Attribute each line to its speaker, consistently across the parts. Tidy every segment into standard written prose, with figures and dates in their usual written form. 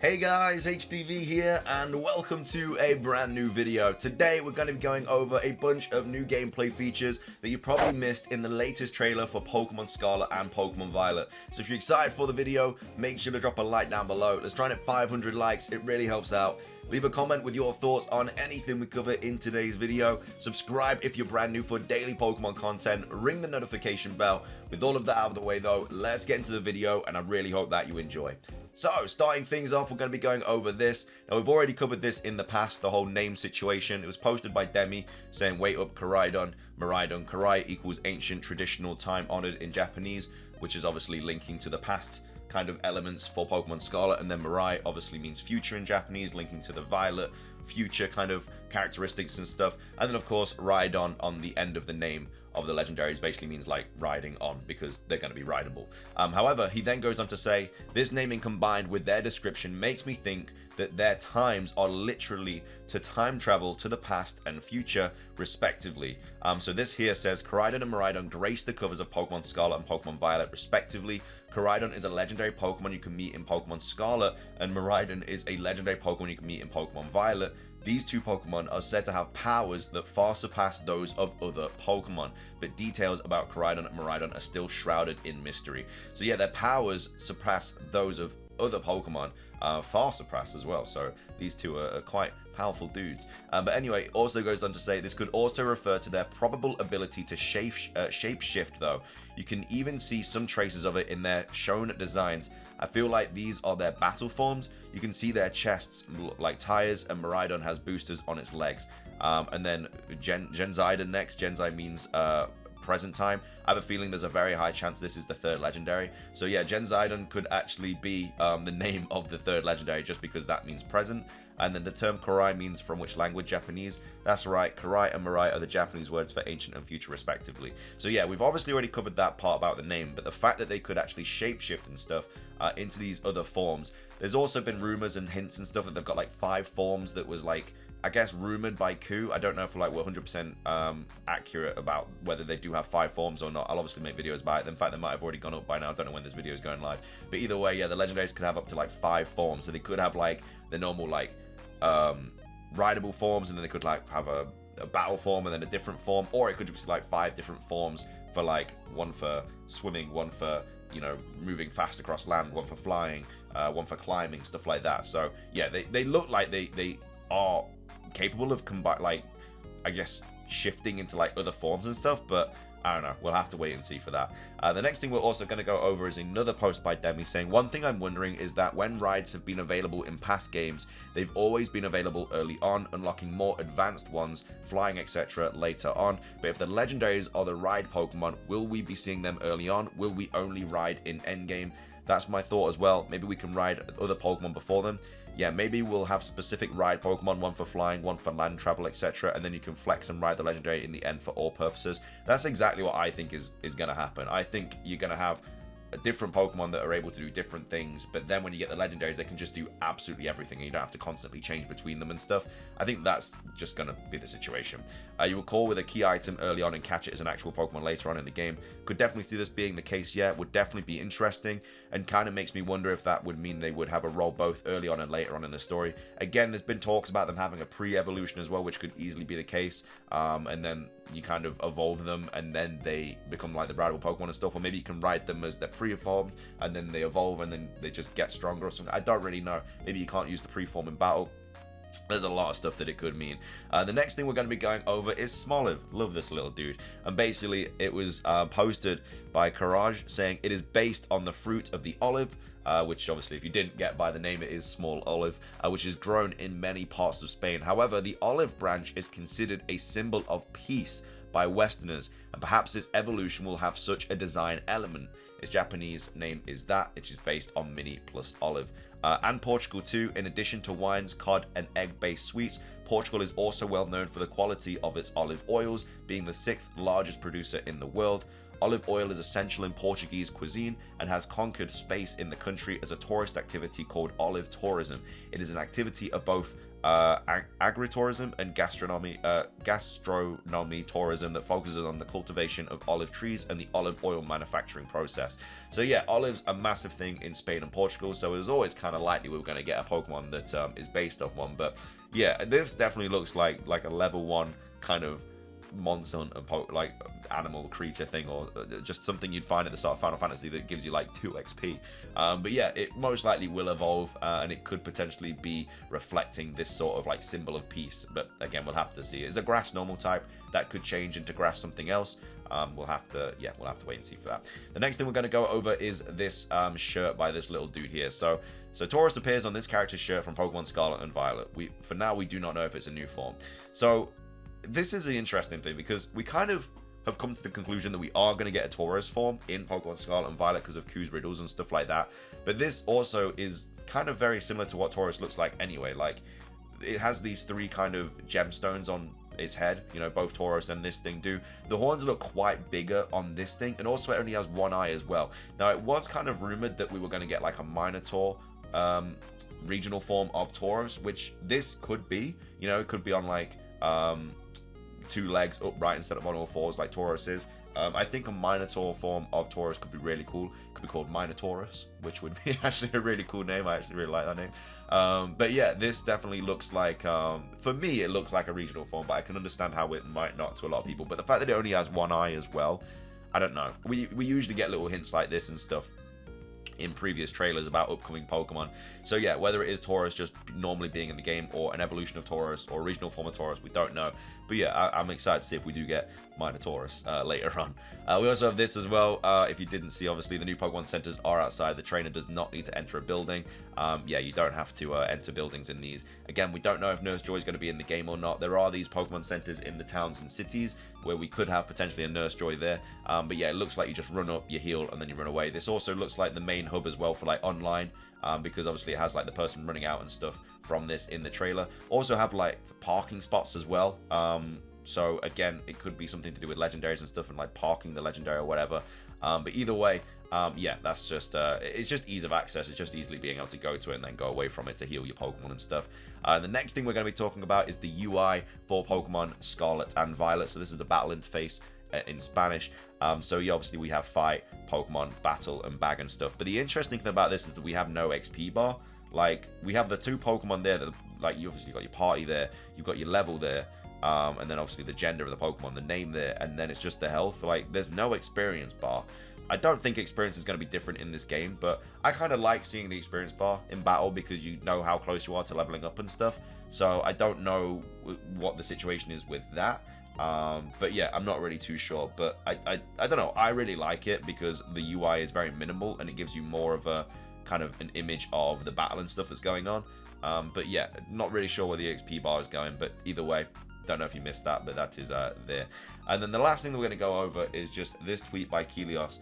Speaker 1: Hey guys, HTV here and welcome to a brand new video. Today we're going to be going over a bunch of new gameplay features that you probably missed in the latest trailer for Pokemon Scarlet and Pokemon Violet. So if you're excited for the video, make sure to drop a like down below. Let's try and hit 500 likes, it really helps out. Leave a comment with your thoughts on anything we cover in today's video. Subscribe if you're brand new for daily Pokemon content. Ring the notification bell. With all of that out of the way though, let's get into the video and I really hope that you enjoy. So, starting things off, we're going to be going over this. Now, we've already covered this in the past, the whole name situation. It was posted by Demi, saying, wait up, Koraidon, Miraidon. Karai equals ancient, traditional, time-honored in Japanese, which is obviously linking to the past kind of elements for Pokemon Scarlet, and then Mirai obviously means future in Japanese, linking to the Violet future kind of characteristics and stuff. And then, of course, Rhydon on the end of the name of the Legendaries basically means like riding on, because they're going to be rideable. However, he then goes on to say, this naming combined with their description makes me think that their times are literally to time travel to the past and future, respectively. So this here says, Koraidon and Miraidon grace the covers of Pokemon Scarlet and Pokemon Violet, respectively. Koraidon is a legendary Pokemon you can meet in Pokemon Scarlet, and Miraidon is a legendary Pokemon you can meet in Pokemon Violet. These two Pokemon are said to have powers that far surpass those of other Pokemon, but details about Koraidon and Miraidon are still shrouded in mystery. So yeah, their powers surpass those of other Pokemon, far surpass as well, so these two are quite powerful dudes. But anyway, it also goes on to say this could also refer to their probable ability to shape-shift though. You can even see some traces of it in their shown designs. I feel like these are their battle forms. You can see their chests like tires, and Miraidon has boosters on its legs. And then Genzaiden next. Genzai means present time. I have a feeling there's a very high chance this is the third legendary. So yeah, Genzaiden could actually be the name of the third legendary, just because that means present. And then the term Karai means from which language? Japanese. That's right, Karai and Mirai are the Japanese words for ancient and future respectively. So yeah, we've obviously already covered that part about the name, but the fact that they could actually shapeshift and stuff into these other forms. There's also been rumors and hints and stuff that they've got like 5 forms that was like, I guess, rumored by Ku. I don't know if we're 100% accurate about whether they do have 5 forms or not. I'll obviously make videos about it. In fact, they might have already gone up by now. I don't know when this video is going live. But either way, yeah, the Legendaries could have up to like 5 forms. So they could have like the normal like rideable forms, and then they could like have a battle form and then a different form, or it could just be like 5 different forms for like one for swimming, one for, you know, moving fast across land, one for flying, one for climbing, stuff like that. So yeah, they look like they are capable of like, I guess, shifting into like other forms and stuff, but I don't know, we'll have to wait and see for that. The next thing we're also going to go over is another post by Demi saying, one thing I'm wondering is that when rides have been available in past games, they've always been available early on, unlocking more advanced ones, flying, etc. later on. But if the Legendaries are the ride Pokemon, will we be seeing them early on? Will we only ride in endgame? That's my thought as well. Maybe we can ride other Pokemon before them. Yeah, maybe we'll have specific ride Pokemon, one for flying, one for land travel, etc. And then you can flex and ride the Legendary in the end for all purposes. That's exactly what I think is going to happen. I think you're going to have a different Pokemon that are able to do different things, but then when you get the Legendaries, they can just do absolutely everything, and you don't have to constantly change between them and stuff. I think that's just going to be the situation. You will call with a key item early on and catch it as an actual Pokemon later on in the game. Could definitely see this being the case, yeah. Would definitely be interesting, and kind of makes me wonder if that would mean they would have a role both early on and later on in the story. Again, there's been talks about them having a pre-evolution as well, which could easily be the case, and then you kind of evolve them and then they become like the rideable Pokemon and stuff, or maybe you can ride them as they're pre-evolved and then they evolve and then they just get stronger or something. I don't really know. Maybe you can't use the pre-form in battle. There's a lot of stuff that it could mean. The next thing we're going to be going over is Smoliv. Love this little dude. And basically it was posted by Courage saying it is based on the fruit of the olive, which obviously if you didn't get by the name, it is small olive, which is grown in many parts of Spain. However, the olive branch is considered a symbol of peace by Westerners, and perhaps its evolution will have such a design element. Its Japanese name is that, which is based on mini plus olive. And Portugal too, in addition to wines, cod and egg-based sweets, Portugal is also well known for the quality of its olive oils, being the 6th largest producer in the world. Olive oil is essential in Portuguese cuisine and has conquered space in the country as a tourist activity called olive tourism. It is an activity of both agritourism and gastronomy tourism that focuses on the cultivation of olive trees and the olive oil manufacturing process. So yeah, olives a massive thing in Spain and Portugal, so it was always kind of likely we were going to get a Pokemon that is based off one. But yeah, this definitely looks like a level 1 kind of monster and like animal creature thing, or just something you'd find at the start of Final Fantasy that gives you like 2 XP. But yeah, it most likely will evolve, and it could potentially be reflecting this sort of like symbol of peace. But again, we'll have to see. It's a grass normal type that could change into grass something else. We'll have to wait and see for that. The next thing we're going to go over is this shirt by this little dude here. So Taurus appears on this character's shirt from Pokemon Scarlet and Violet. For now, we do not know if it's a new form. So this is the interesting thing, because we kind of have come to the conclusion that we are going to get a Taurus form in Pokemon Scarlet and Violet because of Q's riddles and stuff like that. But this also is kind of very similar to what Taurus looks like anyway. Like, it has these 3 kind of gemstones on its head, you know, both Taurus and this thing do. The horns look quite bigger on this thing, and also it only has 1 eye as well. Now, it was kind of rumored that we were going to get like a Minotaur regional form of Taurus, which this could be. You know, it could be on like 2 legs upright instead of on all 4s like Taurus is. I think a Minotaur form of Taurus could be really cool. It could be called Minotaurus, which would be actually a really cool name. I actually really like that name. But yeah, this definitely looks like, for me, it looks like a regional form, but I can understand how it might not to a lot of people. But the fact that it only has 1 eye as well, I don't know. We usually get little hints like this and stuff in previous trailers about upcoming Pokemon. So yeah, whether it is Taurus just normally being in the game, or an evolution of Taurus, or a regional form of Taurus, we don't know. But yeah, I'm excited to see if we do get Minotaurus later on. We also have this as well. If you didn't see, obviously the new Pokemon centers are outside. The trainer does not need to enter a building. Yeah, you don't have to enter buildings in these. Again, we don't know if Nurse Joy is going to be in the game or not. There are these Pokemon centers in the towns and cities where we could have potentially a Nurse Joy there. But yeah, it looks like you just run up, you heal, and then you run away. This also looks like the main hub as well for like online, because obviously it has like the person running out and stuff from this in the trailer. Also have like parking spots as well. So again, it could be something to do with legendaries and stuff, and like parking the legendary or whatever. But either way, yeah, that's just it's just ease of access. It's just easily being able to go to it and then go away from it to heal your Pokemon and stuff. The next thing we're going to be talking about is the UI for Pokemon Scarlet and Violet. So this is the battle interface in Spanish. So yeah, obviously we have fight, Pokemon, battle, and bag and stuff. But the interesting thing about this is that we have no XP bar. Like, we have the 2 Pokemon there that, like, you obviously got your party there, you've got your level there, and then obviously the gender of the Pokemon, the name there, and then it's just the health. Like, there's no experience bar. I don't think experience is going to be different in this game, but I kind of like seeing the experience bar in battle because you know how close you are to leveling up and stuff. So I don't know what the situation is with that. But yeah, I'm not really too sure. But I don't know. I really like it because the UI is very minimal and it gives you more of a kind of an image of the battle and stuff that's going on. But yeah, not really sure where the XP bar is going. But either way, don't know if you missed that, but that is there. And then the last thing that we're going to go over is just this tweet by Kelios,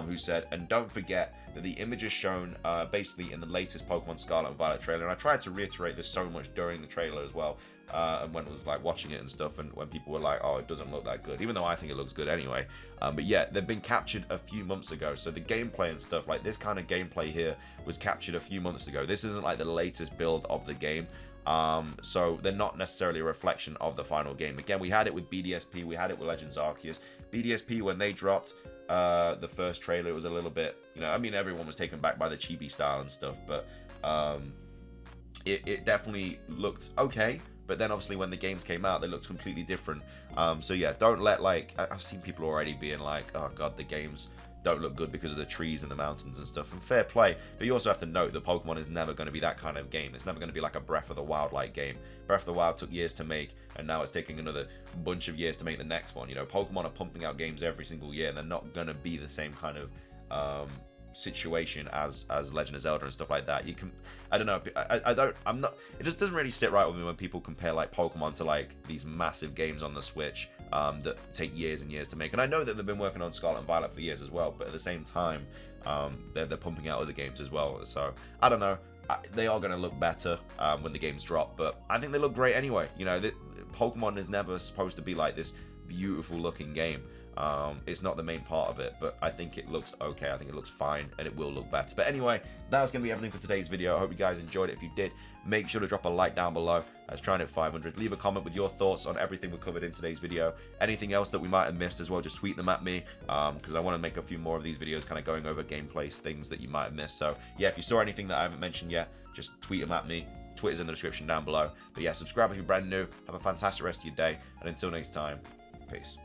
Speaker 1: who said, and don't forget that the images shown basically in the latest Pokemon Scarlet and Violet trailer, and I tried to reiterate this so much during the trailer as well, and when it was like watching it and stuff, and when people were like, oh, it doesn't look that good, even though I think it looks good anyway. But yeah, they've been captured a few months ago, so the gameplay and stuff, like this kind of gameplay here was captured a few months ago. This isn't like the latest build of the game. So they're not necessarily a reflection of the final game. Again, we had it with BDSP, we had it with Legends Arceus. BDSP, when they dropped the first trailer, it was a little bit, you know, I mean, everyone was taken back by the chibi style and stuff, but it definitely looked okay. But then obviously when the games came out, they looked completely different. So yeah, don't let, like, I've seen people already being like, oh god, the games don't look good because of the trees and the mountains and stuff, and fair play, but you also have to note that Pokemon is never going to be that kind of game. It's never going to be like a Breath of the Wild like game. Breath of the Wild took years to make, and now it's taking another bunch of years to make the next one. You know, Pokemon are pumping out games every single year, and they're not going to be the same kind of situation as Legend of Zelda and stuff like that. You can, I don't know, I'm not, it just doesn't really sit right with me when people compare like Pokemon to like these massive games on the Switch that take years and years to make. And I know that they've been working on Scarlet and Violet for years as well, but at the same time they're pumping out other games as well. So I don't know, they are going to look better when the games drop, but I think they look great anyway. You know, Pokemon is never supposed to be like this beautiful looking game. It's not the main part of it, but I think it looks okay. I think it looks fine, and it will look better. But anyway, that was going to be everything for today's video. I hope you guys enjoyed it. If you did, make sure to drop a like down below. Let's try and hit 500. Leave a comment with your thoughts on everything we covered in today's video. Anything else that we might have missed as well, just tweet them at me, because I want to make a few more of these videos kind of going over gameplay things that you might have missed. So yeah, if you saw anything that I haven't mentioned yet, just tweet them at me. Twitter's in the description down below. But yeah, subscribe if you're brand new. Have a fantastic rest of your day, and until next time, peace.